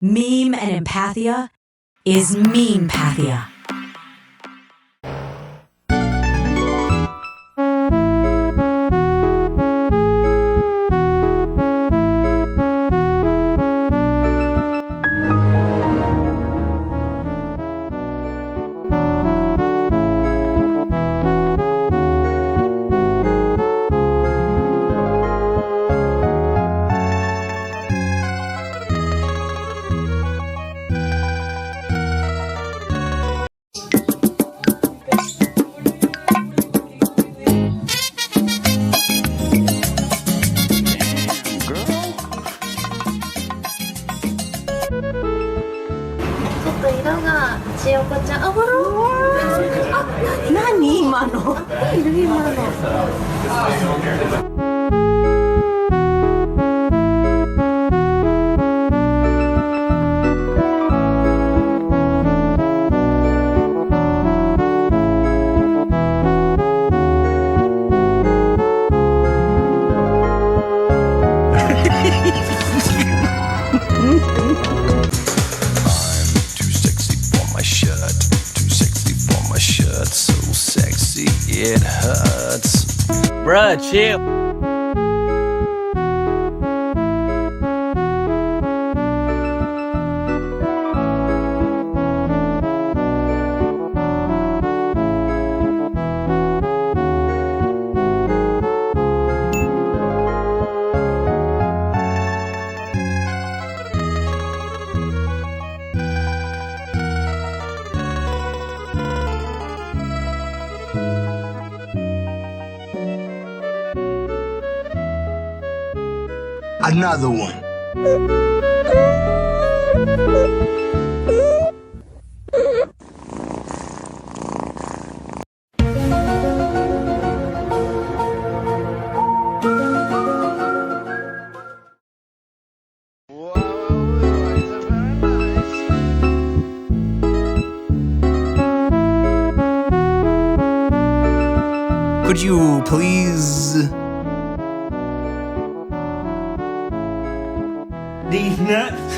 Meme and empathia is MemePathia. Nani今の? So sexy, it hurts. Bruh, chill. Another one. Could you please? These nuts.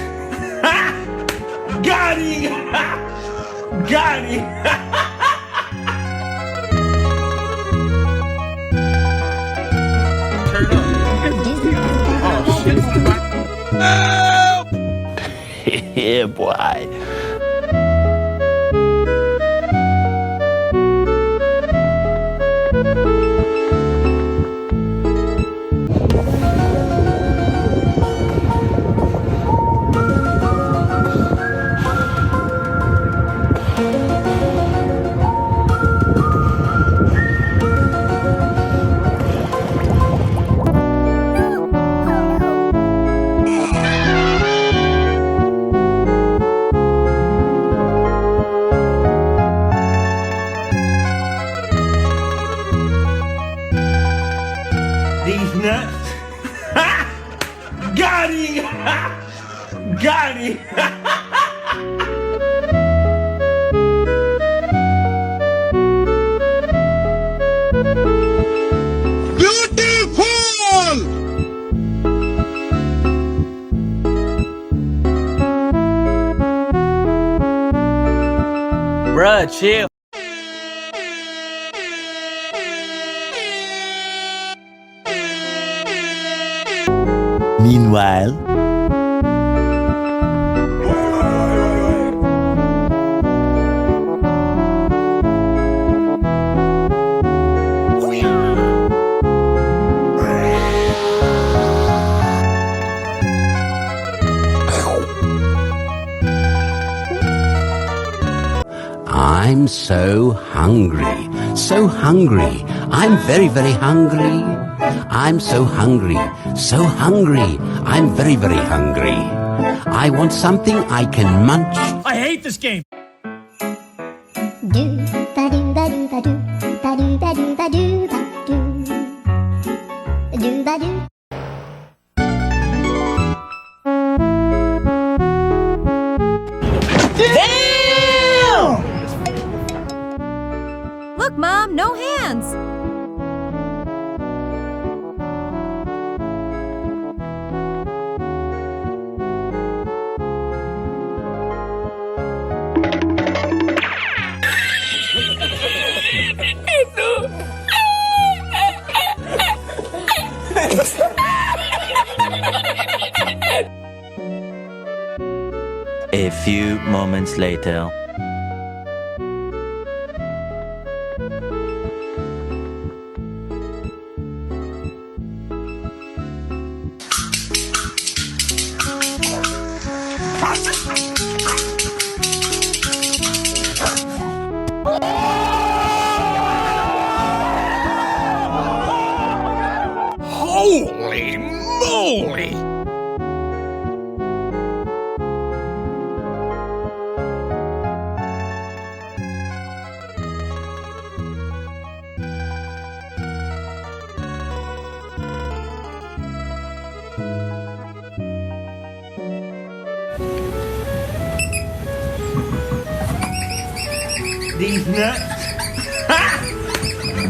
Got him! Got him! Turn on. Oh, shit. Help! Yeah, boy. These nuts. Got him! Got him! Beautiful! Bruh, chill. Meanwhile, I'm so hungry, so hungry. I'm very, very hungry. I'm so hungry, so hungry. I'm very, very hungry. I want something I can munch. I hate this game. Damn! Look, Mom, no hands. A few moments later. Holy moly! These nuts. Ha!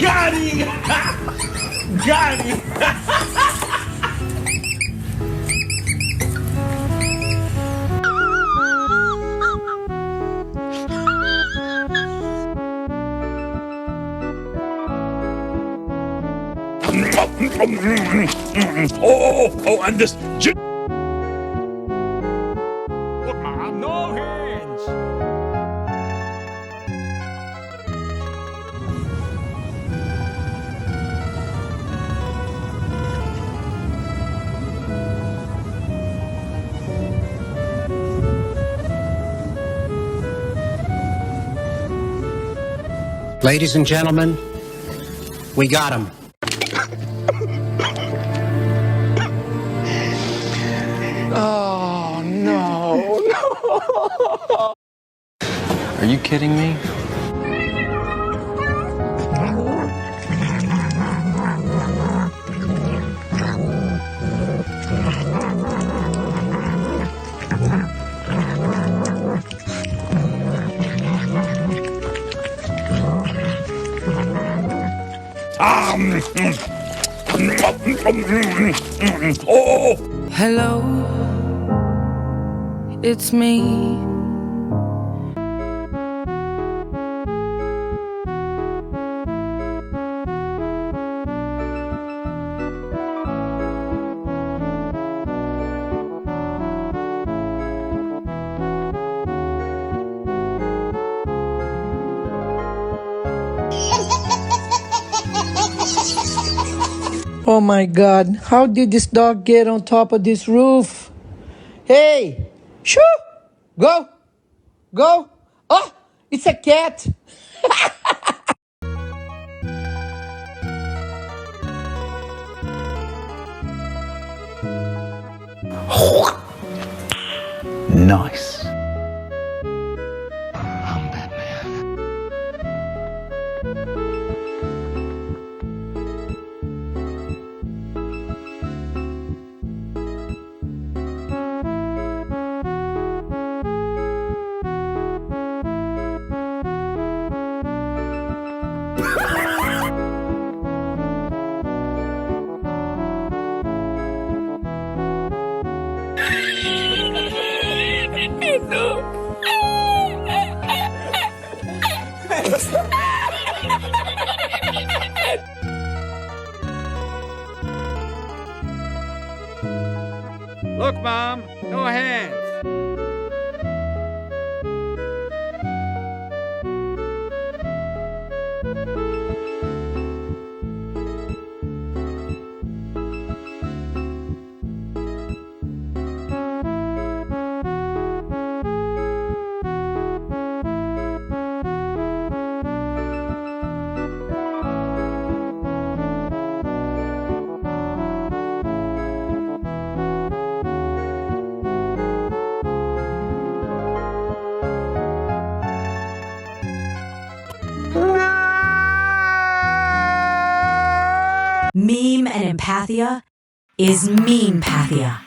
Got him! Ha! Got him! Oh, and this. Look, Mom, no hands. Ladies and gentlemen, we got him. Oh, no. Are you kidding me? Hello, it's me. Oh my God, how did this dog get on top of this roof? Hey, shoo, go, go. Oh, it's a cat. Nice. Look, Mom, no hands. Meme and Empathia is MemePathia.